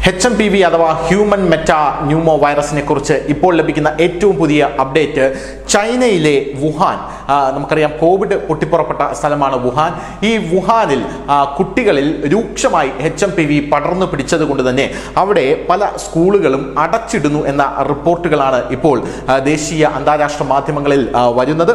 HMPV അഥവാ human meta pneumo വൈറസിനെ കുറിച്ച് ഇപ്പോൾ ലഭിക്കുന്ന ഏറ്റവും പുതിയ അപ്ഡേറ്റ് ചൈനയിലെ വുഹാൻ. നമുക്കറിയാം, കോവിഡ് പൊട്ടിപ്പുറപ്പെട്ട സ്ഥലമാണ് വുഹാൻ. ഈ വുഹാനിൽ കുട്ടികളിൽ രൂക്ഷമായി HMPV പടർന്നു പിടിച്ചത് കൊണ്ട് തന്നെ അവിടെ പല സ്കൂളുകളും അടച്ചിടുന്നു എന്ന റിപ്പോർട്ടുകളാണ് ഇപ്പോൾ ദേശീയ അന്താരാഷ്ട്ര മാധ്യമങ്ങളിൽ വരുന്നത്.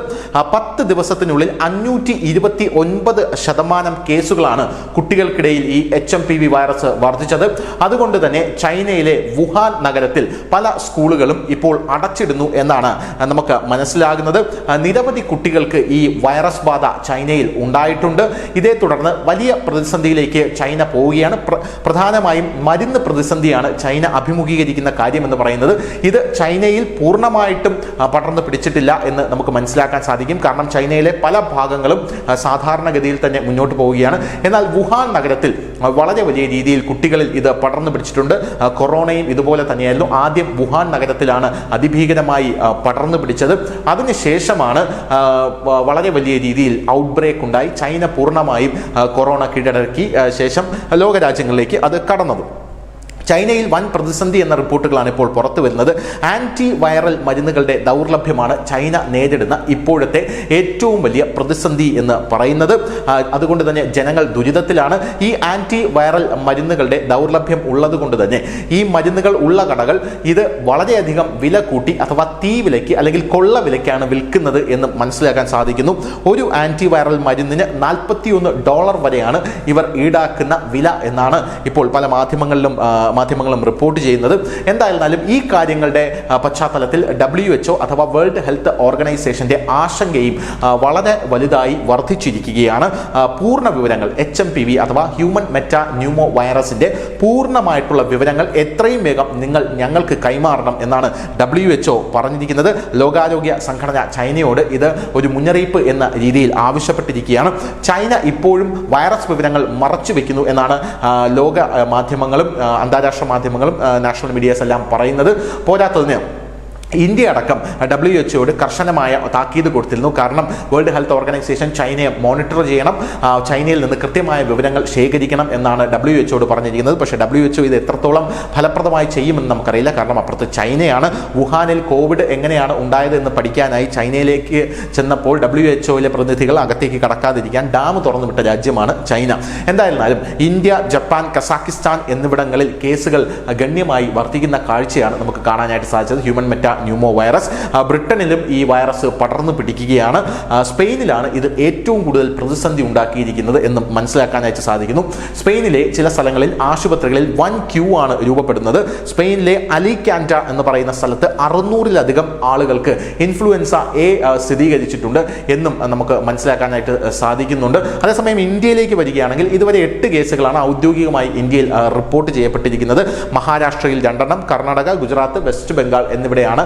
10 ദിവസത്തിനുള്ളിൽ 529% കേസുകളാണ് കുട്ടികൾക്കിടയിൽ ഈ HMPV വൈറസ് വർദ്ധിച്ചത്. അതുകൊണ്ട് തന്നെ ചൈനയിലെ വുഹാൻ നഗരത്തിൽ പല സ്കൂളുകളും ഇപ്പോൾ അടച്ചിടുന്നു എന്നാണ് നമുക്ക് മനസ്സിലാകുന്നത്. നിരവധി കുട്ടികൾക്ക് ഈ വൈറസ് ബാധ ചൈനയിൽ ഉണ്ടായിട്ടുണ്ട്. ഇതേ തുടർന്ന് വലിയ പ്രതിസന്ധിയിലേക്ക് ചൈന പോവുകയാണ്. പ്രധാനമായും മരുന്ന് പ്രതിസന്ധിയാണ് ചൈന അഭിമുഖീകരിക്കുന്ന കാര്യം എന്ന് പറയുന്നത്. ഇത് ചൈനയിൽ പൂർണ്ണമായിട്ടും പടർന്നു പിടിച്ചിട്ടില്ല എന്ന് നമുക്ക് മനസ്സിലാക്കാൻ സാധിക്കും. കാരണം ചൈനയിലെ പല ഭാഗങ്ങളും സാധാരണഗതിയിൽ തന്നെ മുന്നോട്ട് പോവുകയാണ്. എന്നാൽ വുഹാൻ നഗരത്തിൽ വളരെ വലിയ രീതിയിൽ കുട്ടികളിൽ ഇത് പടർന്നു പിടിച്ചിട്ടുണ്ട്. കൊറോണയും ഇതുപോലെ തന്നെയായിരുന്നു. ആദ്യം വുഹാൻ നഗരത്തിലാണ് അതിഭീകരമായി പടർന്നു പിടിച്ചത്. അതിനുശേഷമാണ് വളരെ വലിയ രീതിയിൽ ഔട്ട് ബ്രേക്ക് ഉണ്ടായി. ചൈന പൂർണ്ണമായും കൊറോണ കീഴടക്കി ശേഷം ലോകരാജ്യങ്ങളിലേക്ക് അത് കടന്നത്. ചൈനയിൽ വൻ പ്രതിസന്ധി എന്ന റിപ്പോർട്ടുകളാണ് ഇപ്പോൾ പുറത്തു വരുന്നത്. ആന്റി വൈറൽ മരുന്നുകളുടെ ദൗർലഭ്യമാണ് ചൈന നേരിടുന്ന ഇപ്പോഴത്തെ ഏറ്റവും വലിയ പ്രതിസന്ധി എന്ന് പറയുന്നത്. അതുകൊണ്ട് തന്നെ ജനങ്ങൾ ദുരിതത്തിലാണ്. ഈ ആന്റി വൈറൽ മരുന്നുകളുടെ ദൗർലഭ്യം ഉള്ളത് കൊണ്ട് തന്നെ ഈ മരുന്നുകൾ ഉള്ള കടകൾ ഇത് വളരെയധികം വില കൂട്ടി അഥവാ തീ വിലയ്ക്ക് അല്ലെങ്കിൽ കൊള്ള വിലയ്ക്കാണ് വിൽക്കുന്നത് എന്ന് മനസ്സിലാക്കാൻ സാധിക്കുന്നു. ഒരു ആന്റി വൈറൽ മരുന്നിന് $41 വരെയാണ് ഇവർ ഈടാക്കുന്ന വില എന്നാണ് ഇപ്പോൾ പല മാധ്യമങ്ങളും റിപ്പോർട്ട് ചെയ്യുന്നത്. എന്തായിരുന്നാലും ഈ കാര്യങ്ങളുടെ പശ്ചാത്തലത്തിൽ WHO അഥവാ വേൾഡ് ഹെൽത്ത് ഓർഗനൈസേഷന്റെ ആശങ്കയും വളരെ വലുതായി വർദ്ധിച്ചിരിക്കുകയാണ്. പൂർണ്ണ വിവരങ്ങൾ HMPV അഥവാ ഹ്യൂമൻ മെറ്റാ ന്യൂമോ വൈറസിന്റെ പൂർണ്ണമായിട്ടുള്ള വിവരങ്ങൾ എത്രയും വേഗം നിങ്ങൾ ഞങ്ങൾക്ക് കൈമാറണം എന്നാണ് WHO പറഞ്ഞിരിക്കുന്നത്. ലോകാരോഗ്യ സംഘടന ചൈനയോട് ഇത് ഒരു മുന്നറിയിപ്പ് എന്ന രീതിയിൽ ആവശ്യപ്പെട്ടിരിക്കുകയാണ്. ചൈന ഇപ്പോഴും വൈറസ് വിവരങ്ങൾ മറച്ചു വെക്കുന്നു എന്നാണ് ലോക മാധ്യമങ്ങളും അന്താരാഷ്ട്ര മാധ്യമങ്ങളും നാഷണൽ മീഡിയാസ് എല്ലാം പറയുന്നത്. പോരാത്തതിന് ഇന്ത്യ അടക്കം WHO കർശനമായ താക്കീത് കൊടുത്തിരുന്നു. കാരണം വേൾഡ് ഹെൽത്ത് ഓർഗനൈസേഷൻ ചൈനയെ മോണിറ്റർ ചെയ്യണം, ചൈനയിൽ നിന്ന് കൃത്യമായ വിവരങ്ങൾ ശേഖരിക്കണം എന്നാണ് WHO പറഞ്ഞിരിക്കുന്നത്. പക്ഷേ WHO ഇത് എത്രത്തോളം ഫലപ്രദമായി ചെയ്യുമെന്ന് നമുക്കറിയില്ല. കാരണം അപ്പുറത്ത് ചൈനയാണ്. വുഹാനിൽ കോവിഡ് എങ്ങനെയാണ് ഉണ്ടായത് എന്ന് പഠിക്കാനായി ചൈനയിലേക്ക് ചെന്നപ്പോൾ WHO പ്രതിനിധികൾ അകത്തേക്ക് കടക്കാതിരിക്കാൻ ഡാം തുറന്നുവിട്ട രാജ്യമാണ് ചൈന. എന്തായിരുന്നാലും ഇന്ത്യ, ജപ്പാൻ, കസാക്കിസ്ഥാൻ എന്നിവിടങ്ങളിൽ കേസുകൾ ഗണ്യമായി വർദ്ധിക്കുന്ന കാഴ്ചയാണ് നമുക്ക് കാണാനായിട്ട് സാധിച്ചത്. ഹ്യൂമൻ മെറ്റാ ന്യൂമോ വൈറസ് ബ്രിട്ടനിലും ഈ വൈറസ് പടർന്നു പിടിക്കുകയാണ്. സ്പെയിനിലാണ് ഇത് ഏറ്റവും കൂടുതൽ പ്രതിസന്ധി ഉണ്ടാക്കിയിരിക്കുന്നത് എന്ന് മനസ്സിലാക്കാനായിട്ട് സാധിക്കുന്നു. സ്പെയിനിലെ ചില സ്ഥലങ്ങളിൽ ആശുപത്രികളിൽ വൻ ക്യൂ ആണ് രൂപപ്പെടുന്നത്. സ്പെയിനിലെ അലിക്കാൻറ്റ എന്ന് പറയുന്ന സ്ഥലത്ത് 600-ലധികം ആളുകൾക്ക് ഇൻഫ്ലുവൻസ എ സ്ഥിരീകരിച്ചിട്ടുണ്ട് എന്നും നമുക്ക് മനസ്സിലാക്കാനായിട്ട് സാധിക്കുന്നുണ്ട്. അതേസമയം ഇന്ത്യയിലേക്ക് വരികയാണെങ്കിൽ ഇതുവരെ 8 കേസുകളാണ് ഔദ്യോഗികമായി ഇന്ത്യയിൽ റിപ്പോർട്ട് ചെയ്യപ്പെട്ടിരിക്കുന്നത്. മഹാരാഷ്ട്രയിൽ 2, കർണാടക, ഗുജറാത്ത്, വെസ്റ്റ് ബംഗാൾ എന്നിവിടെയാണ്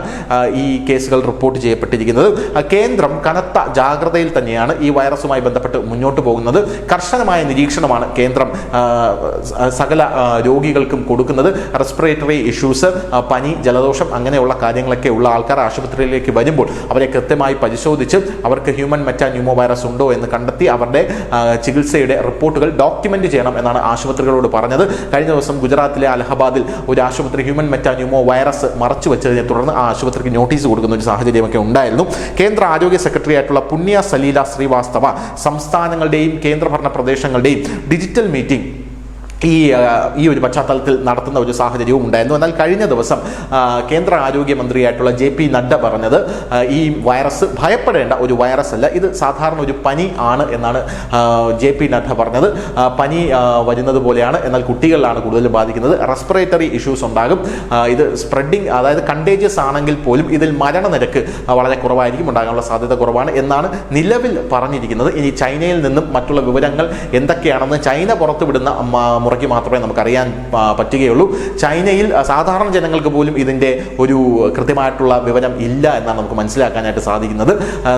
ഈ കേസുകൾ റിപ്പോർട്ട് ചെയ്യപ്പെട്ടിരിക്കുന്നത്. കേന്ദ്രം കനത്ത ജാഗ്രതയിൽ തന്നെയാണ് ഈ വൈറസുമായി ബന്ധപ്പെട്ട് മുന്നോട്ട് പോകുന്നത്. കർശനമായ നിരീക്ഷണമാണ് കേന്ദ്രം സകല രോഗികൾക്കും കൊടുക്കുന്നത്. റെസ്പിറേറ്ററി ഇഷ്യൂസ്, പനി, ജലദോഷം അങ്ങനെയുള്ള കാര്യങ്ങളൊക്കെ ഉള്ള ആൾക്കാർ ആശുപത്രിയിലേക്ക് വരുമ്പോൾ അവരെ കൃത്യമായി പരിശോധിച്ച് അവർക്ക് ഹ്യൂമൻ മെറ്റാ ന്യൂമോ വൈറസ് ഉണ്ടോ എന്ന് കണ്ടെത്തി അവരുടെ ചികിത്സയുടെ റിപ്പോർട്ടുകൾ ഡോക്യുമെന്റ് ചെയ്യണം എന്നാണ് ആശുപത്രികളോട് പറഞ്ഞത്. കഴിഞ്ഞ ദിവസം ഗുജറാത്തിലെ അലഹബാദിൽ ഒരു ആശുപത്രി ഹ്യൂമൻ മെറ്റാ ന്യൂമോ വൈറസ് മറച്ചു വെച്ചതിനെ തുടർന്ന് ആ ആശുപത്രിക്ക് നോട്ടീസ് കൊടുക്കുന്ന ഒരു സാഹചര്യമൊക്കെ ഉണ്ടായിരുന്നു. കേന്ദ്ര ആരോഗ്യ സെക്രട്ടറി ആയിട്ടുള്ള പുണ്യ സലീല ശ്രീവാസ്തവ സംസ്ഥാനങ്ങളുടെയും കേന്ദ്രഭരണ പ്രദേശങ്ങളുടെയും ഡിജിറ്റൽ മീറ്റിംഗ് ഈ ഒരു പശ്ചാത്തലത്തിൽ നടത്തുന്ന ഒരു സാഹചര്യവും ഉണ്ടായിരുന്നു. എന്നാൽ കഴിഞ്ഞ ദിവസം കേന്ദ്ര ആരോഗ്യമന്ത്രിയായിട്ടുള്ള JP നഡ്ഡ പറഞ്ഞത് ഈ വൈറസ് ഭയപ്പെടേണ്ട ഒരു വൈറസ് അല്ല, ഇത് സാധാരണ ഒരു പനി ആണ് എന്നാണ് JP നഡ്ഡ പറഞ്ഞത്. പനി വരുന്നത് പോലെയാണ്, എന്നാൽ കുട്ടികളിലാണ് കൂടുതൽ ബാധിക്കുന്നത്. റെസ്പിറേറ്ററി ഇഷ്യൂസ് ഉണ്ടാകും. ഇത് സ്പ്രെഡിങ്, അതായത് കണ്ടേജിയസ് ആണെങ്കിൽ പോലും ഇതിൽ മരണനിരക്ക് വളരെ കുറവായിരിക്കും, ഉണ്ടാകാനുള്ള സാധ്യത കുറവാണ് എന്നാണ് നിലവിൽ പറഞ്ഞിരിക്കുന്നത്. ഇനി ചൈനയിൽ നിന്നും മറ്റുള്ള വിവരങ്ങൾ എന്തൊക്കെയാണെന്ന് ചൈന പുറത്തുവിടുന്ന മുറയ്ക്ക് മാത്രമേ നമുക്കറിയാൻ പറ്റുകയുള്ളൂ. ചൈനയിൽ സാധാരണ ജനങ്ങൾക്ക് പോലും ഇതിൻ്റെ ഒരു കൃത്യമായിട്ടുള്ള വിവരം ഇല്ല എന്നാണ് നമുക്ക് മനസ്സിലാക്കാനായിട്ട് സാധിക്കുന്നത്.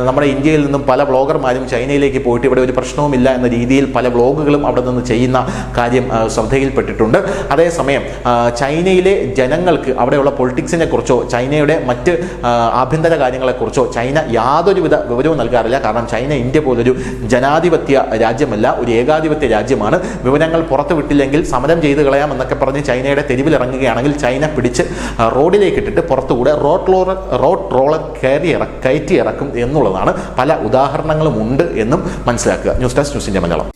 നമ്മുടെ ഇന്ത്യയിൽ നിന്നും പല ബ്ലോഗർമാരും ചൈനയിലേക്ക് പോയിട്ട് ഇവിടെ ഒരു പ്രശ്നവുമില്ല എന്ന രീതിയിൽ പല ബ്ലോഗുകളും അവിടെ നിന്ന് ചെയ്യുന്ന കാര്യം ശ്രദ്ധയിൽപ്പെട്ടിട്ടുണ്ട്. അതേസമയം ചൈനയിലെ ജനങ്ങൾക്ക് അവിടെയുള്ള പൊളിറ്റിക്സിനെ കുറിച്ചോ ചൈനയുടെ മറ്റ് ആഭ്യന്തര കാര്യങ്ങളെക്കുറിച്ചോ ചൈന യാതൊരുവിധ വിവരവും നൽകാറില്ല. കാരണം ചൈന ഇന്ത്യ പോലൊരു ജനാധിപത്യ രാജ്യമല്ല, ഒരു ഏകാധിപത്യ രാജ്യമാണ്. വിവരങ്ങൾ പുറത്തുവിട്ടില്ല ഇല്ലെങ്കിൽ സമരം ചെയ്ത് കളയാം എന്നൊക്കെ പറഞ്ഞ് ചൈനയുടെ തെരുവിലിറങ്ങുകയാണെങ്കിൽ ചൈന പിടിച്ച് റോഡിലേക്ക് ഇട്ടിട്ട് പുറത്തുകൂടെ റോഡ് റോളർ കയറ്റി ഇറക്കും എന്നുള്ളതാണ്. പല ഉദാഹരണങ്ങളും ഉണ്ട് എന്നും മനസ്സിലാക്കുക. News desk news India Malayalam.